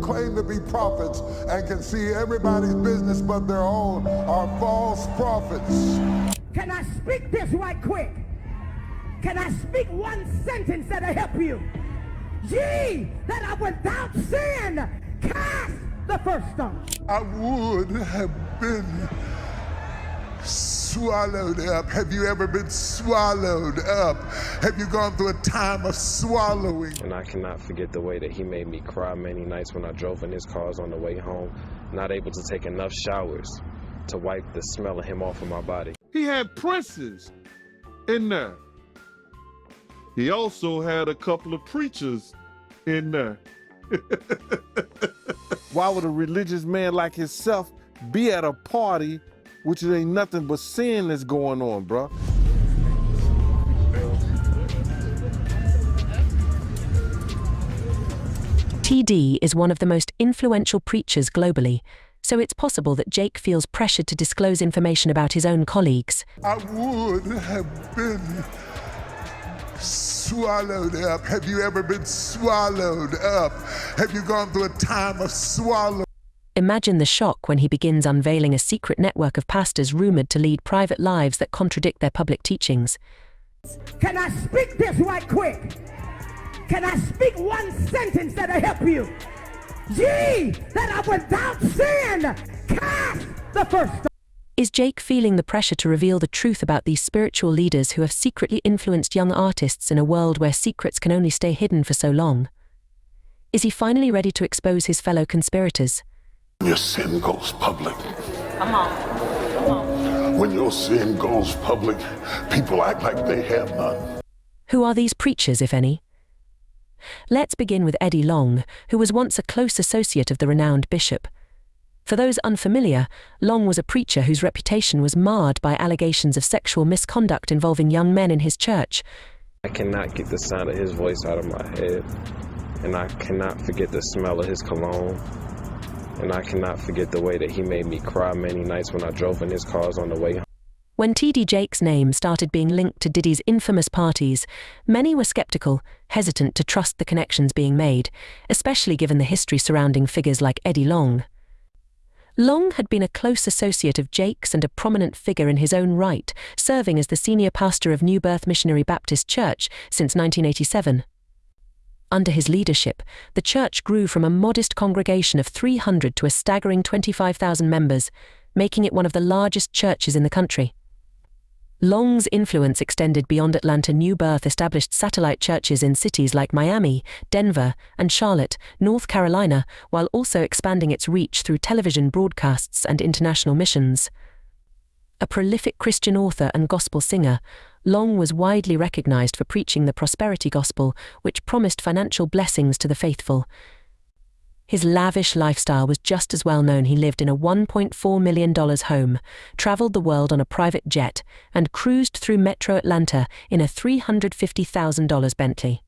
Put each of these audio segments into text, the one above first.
claim to be prophets and can see everybody's business but their own are false prophets. Can I speak this right quick? Can I speak one sentence that'll help you? Ye that are without sin, cast the first stone. I would have been swallowed up. Have you ever been swallowed up? Have you gone through a time of swallowing? And I cannot forget the way that he made me cry many nights when I drove in his cars on the way home, not able to take enough showers to wipe the smell of him off of my body. He had princes in there. He also had a couple of preachers in there. Why would a religious man like himself be at a party which ain't nothing but sin that's going on, bro? TD is one of the most influential preachers globally, so it's possible that Jake feels pressured to disclose information about his own colleagues. I would have been swallowed up. Have you ever been swallowed up? Have you gone through a time of swallow? Imagine the shock when he begins unveiling a secret network of pastors rumored to lead private lives that contradict their public teachings. Can I speak this right quick? Can I speak one sentence that'll help you? Ye that are without sin, cast the first stone. Is Jake feeling the pressure to reveal the truth about these spiritual leaders who have secretly influenced young artists in a world where secrets can only stay hidden for so long? Is he finally ready to expose his fellow conspirators? When your sin goes public. Come on. When your sin goes public, people act like they have none. Who are these preachers, if any? Let's begin with Eddie Long, who was once a close associate of the renowned bishop. For those unfamiliar, Long was a preacher whose reputation was marred by allegations of sexual misconduct involving young men in his church. I cannot get the sound of his voice out of my head, and I cannot forget the smell of his cologne, and I cannot forget the way that he made me cry many nights when I drove in his cars on the way home. When TD Jake's name started being linked to Diddy's infamous parties, many were skeptical, hesitant to trust the connections being made, especially given the history surrounding figures like Eddie Long. Long had been a close associate of Jake's and a prominent figure in his own right, serving as the senior pastor of New Birth Missionary Baptist Church since 1987. Under his leadership, the church grew from a modest congregation of 300 to a staggering 25,000 members, making it one of the largest churches in the country. Long's influence extended beyond Atlanta. New Birth established satellite churches in cities like Miami, Denver, and Charlotte, North Carolina, while also expanding its reach through television broadcasts and international missions. A prolific Christian author and gospel singer, Long was widely recognized for preaching the prosperity gospel, which promised financial blessings to the faithful. His lavish lifestyle was just as well known. He lived in a $1.4 million home, traveled the world on a private jet, and cruised through metro Atlanta in a $350,000 Bentley.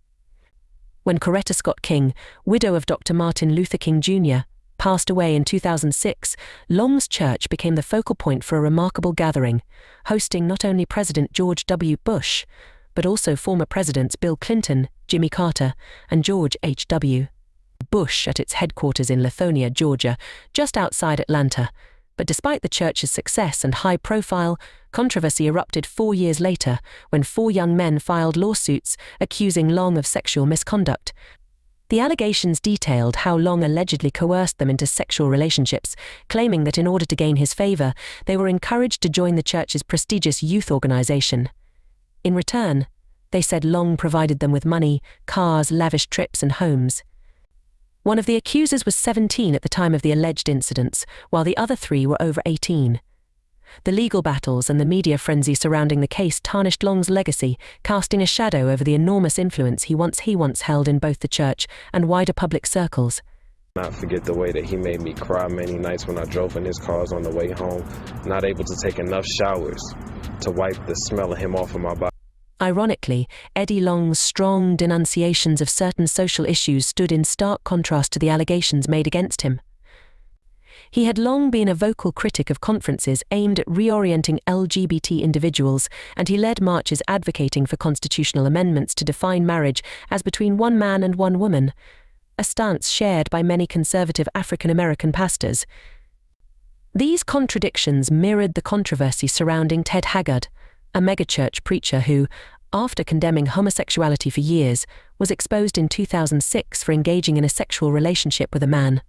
When Coretta Scott King, widow of Dr. Martin Luther King Jr., passed away in 2006, Long's church became the focal point for a remarkable gathering, hosting not only President George W. Bush, but also former Presidents Bill Clinton, Jimmy Carter, and George H.W. Bush at its headquarters in Lithonia, Georgia, just outside Atlanta. But despite the church's success and high profile, controversy erupted 4 years later when 4 young men filed lawsuits accusing Long of sexual misconduct. The allegations detailed how Long allegedly coerced them into sexual relationships, claiming that in order to gain his favor, they were encouraged to join the church's prestigious youth organization. In return, they said Long provided them with money, cars, lavish trips, and homes. One of the accusers was 17 at the time of the alleged incidents, while the other 3 were over 18. The legal battles and the media frenzy surrounding the case tarnished Long's legacy, casting a shadow over the enormous influence he once held in both the church and wider public circles. Not forget the way that he made me cry many nights when I drove in his cars on the way home, not able to take enough showers to wipe the smell of him off of my body. Ironically, Eddie Long's strong denunciations of certain social issues stood in stark contrast to the allegations made against him. He had long been a vocal critic of conferences aimed at reorienting LGBT individuals, and he led marches advocating for constitutional amendments to define marriage as between one man and one woman. a stance shared by many conservative African American pastors. These contradictions mirrored the controversy surrounding Ted Haggard, a megachurch preacher who, after condemning homosexuality for years, was exposed in 2006 for engaging in a sexual relationship with a man.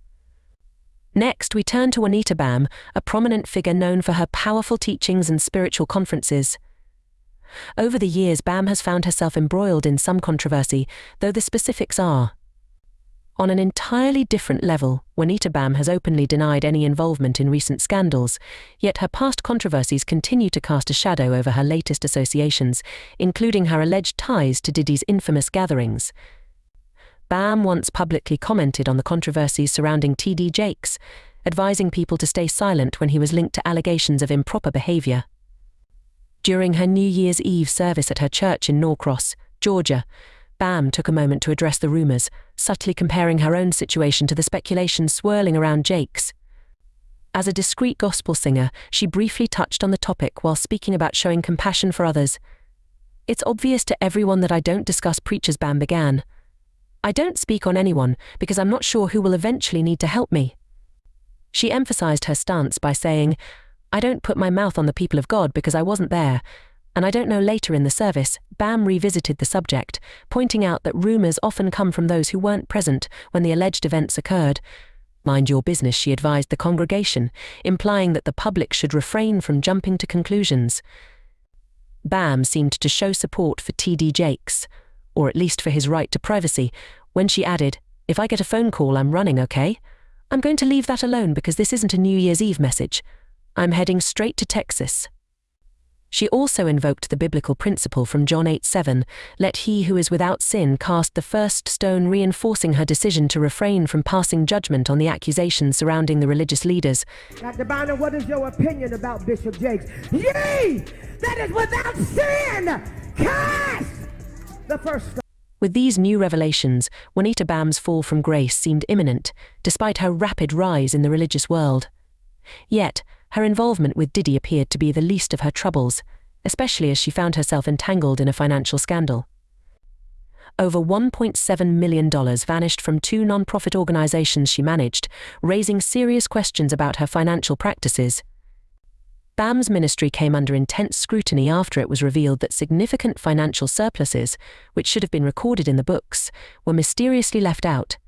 Next, we turn to Juanita Bam, a prominent figure known for her powerful teachings and spiritual conferences. Over the years, Bam has found herself embroiled in some controversy, though the specifics are. On an entirely different level, Juanita Bam has openly denied any involvement in recent scandals, yet her past controversies continue to cast a shadow over her latest associations, including her alleged ties to Diddy's infamous gatherings. Bam once publicly commented on the controversies surrounding T.D. Jakes, advising people to stay silent when he was linked to allegations of improper behavior. During her New Year's Eve service at her church in Norcross, Georgia, Bam took a moment to address the rumors, subtly comparing her own situation to the speculation swirling around Jakes. As a discreet gospel singer, she briefly touched on the topic while speaking about showing compassion for others. "It's obvious to everyone that I don't discuss preachers," Bam began. "I don't speak on anyone because I'm not sure who will eventually need to help me." She emphasized her stance by saying, "I don't put my mouth on the people of God because I wasn't there, and I don't know." Later in the service, Bam revisited the subject, pointing out that rumors often come from those who weren't present when the alleged events occurred. "Mind your business," she advised the congregation, implying that the public should refrain from jumping to conclusions. Bam seemed to show support for T.D. Jakes, or at least for his right to privacy, when she added, "If I get a phone call, I'm running, okay? I'm going to leave that alone because this isn't a New Year's Eve message. I'm heading straight to Texas." She also invoked the biblical principle from John 8:7, "Let he who is without sin cast the first stone," reinforcing her decision to refrain from passing judgment on the accusations surrounding the religious leaders. Dr. Bonner, what is your opinion about Bishop Jakes? Ye that is without sin, cast the first stone. With these new revelations, Juanita Bam's fall from grace seemed imminent, despite her rapid rise in the religious world. Yet, her involvement with Diddy appeared to be the least of her troubles, especially as she found herself entangled in a financial scandal. Over $1.7 million vanished from two non-profit organizations she managed, raising serious questions about her financial practices. Bam's ministry came under intense scrutiny after it was revealed that significant financial surpluses, which should have been recorded in the books, were mysteriously left out.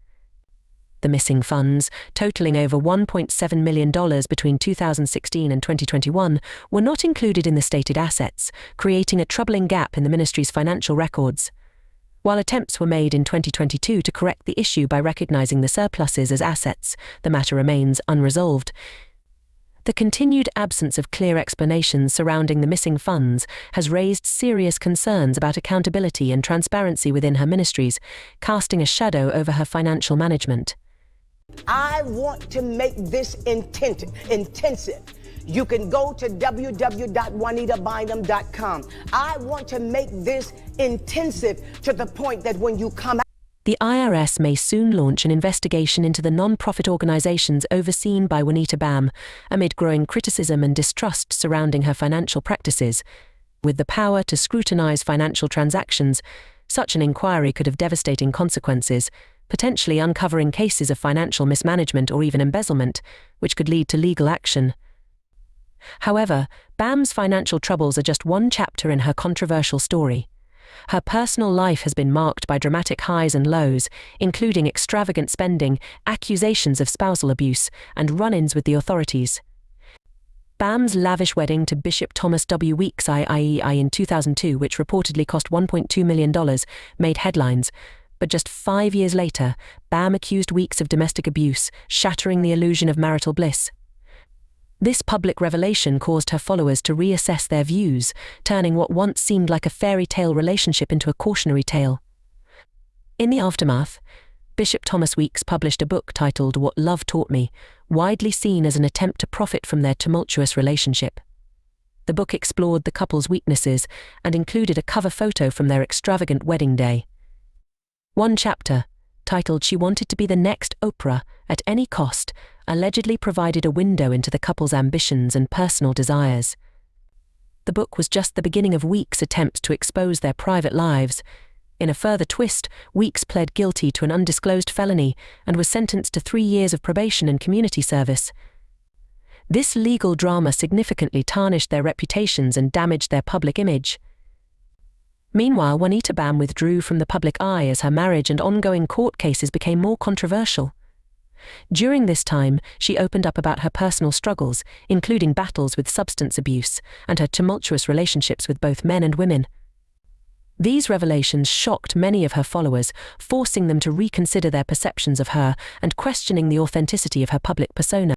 The missing funds, totaling over $1.7 million between 2016 and 2021, were not included in the stated assets, creating a troubling gap in the ministry's financial records. While attempts were made in 2022 to correct the issue by recognizing the surpluses as assets, the matter remains unresolved. The continued absence of clear explanations surrounding the missing funds has raised serious concerns about accountability and transparency within her ministries, casting a shadow over her financial management. I want to make this intensive. You can go to www.juanitabynum.com. I want to make this intensive to the point that when you come out, the IRS may soon launch an investigation into the non-profit organizations overseen by Juanita Bam, amid growing criticism and distrust surrounding her financial practices. With the power to scrutinize financial transactions, such an inquiry could have devastating consequences, potentially uncovering cases of financial mismanagement or even embezzlement, which could lead to legal action. However, Bam's financial troubles are just one chapter in her controversial story. Her personal life has been marked by dramatic highs and lows, including extravagant spending, accusations of spousal abuse, and run-ins with the authorities. Bam's lavish wedding to Bishop Thomas W. Weeks III in 2002, which reportedly cost $1.2 million, made headlines. But just 5 years later, Bam accused Weeks of domestic abuse, shattering the illusion of marital bliss. This public revelation caused her followers to reassess their views, turning what once seemed like a fairy tale relationship into a cautionary tale. In the aftermath, Bishop Thomas Weeks published a book titled What Love Taught Me, widely seen as an attempt to profit from their tumultuous relationship. The book explored the couple's weaknesses and included a cover photo from their extravagant wedding day. One chapter, titled She Wanted to Be the Next Oprah at Any Cost, allegedly provided a window into the couple's ambitions and personal desires. The book was just the beginning of Weeks' attempt to expose their private lives. In a further twist, Weeks pled guilty to an undisclosed felony and was sentenced to 3 years of probation and community service. This legal drama significantly tarnished their reputations and damaged their public image. Meanwhile, Juanita Bam withdrew from the public eye as her marriage and ongoing court cases became more controversial. During this time, she opened up about her personal struggles, including battles with substance abuse and her tumultuous relationships with both men and women. These revelations shocked many of her followers, forcing them to reconsider their perceptions of her and questioning the authenticity of her public persona.